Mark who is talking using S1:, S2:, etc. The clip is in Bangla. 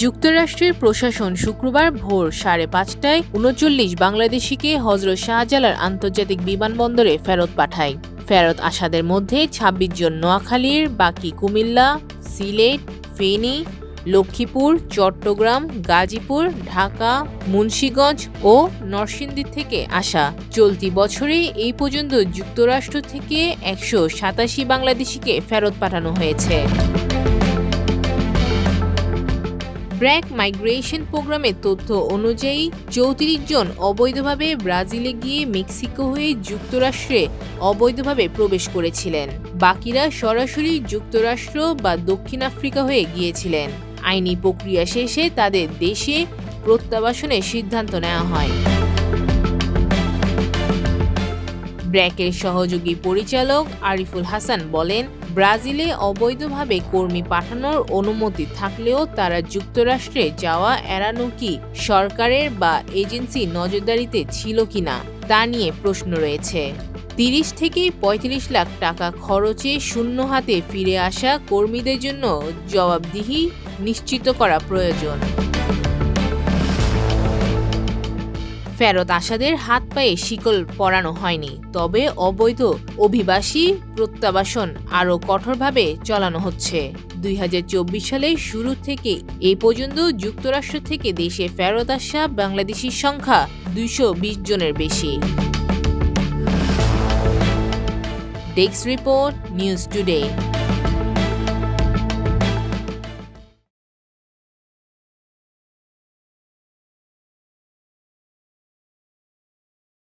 S1: যুক্তরাষ্ট্রের প্রশাসন শুক্রবার ভোর 5:30টায় ৩৯ বাংলাদেশিকে হজরত শাহজালাল আন্তর্জাতিক বিমানবন্দরে ফেরত পাঠায়। ফেরত আসাদের মধ্যে ২৬ জন নোয়াখালীর, বাকি কুমিল্লা, সিলেট, ফেনী, লক্ষ্মীপুর, চট্টগ্রাম, গাজীপুর, ঢাকা, মুন্সিগঞ্জ ও নরসিংদী থেকে আসা। চলতি বছরে এই পর্যন্ত যুক্তরাষ্ট্র থেকে ১৮৭ বাংলাদেশিকে ফেরত পাঠানো হয়েছে। ব্র্যাক মাইগ্রেশন প্রোগ্রামের তথ্য অনুযায়ী ৩৪ জন অবৈধভাবে ব্রাজিলে গিয়ে মেক্সিকো হয়ে যুক্তরাষ্ট্রে অবৈধভাবে প্রবেশ করেছিলেন। বাকিরা সরাসরি যুক্তরাষ্ট্র বা দক্ষিণ আফ্রিকা হয়ে গিয়েছিলেন। আইনি প্রক্রিয়া শেষে তাদের দেশে প্রত্যাবাসনের সিদ্ধান্ত নেওয়া হয়। ব্র্যাকের সহযোগী পরিচালক আরিফুল হাসান বলেন, ব্রাজিলে অবৈধভাবে কর্মী পাঠানোর অনুমতি থাকলেও তারা যুক্তরাষ্ট্রে যাওয়া এড়ানো কি সরকারের বা এজেন্সি নজরদারিতে ছিল কিনা তা নিয়ে প্রশ্ন রয়েছে। ৩০ থেকে ৩৫ লাখ টাকা খরচে শূন্য হাতে ফিরে আসা কর্মীদের জন্য জবাবদিহি নিশ্চিত করা প্রয়োজন। ফেরত আসাদের হাত পায়ে শিকল পরানো হয়নি, তবে অবৈধ অভিবাসী প্রত্যাবাসন আরও কঠোরভাবে চালানো হচ্ছে। ২০২৪ সালের শুরু থেকে এ পর্যন্ত যুক্তরাষ্ট্র থেকে দেশে ফেরত আসা বাংলাদেশির সংখ্যা ২২০ জনের বেশি। Desk report, news today.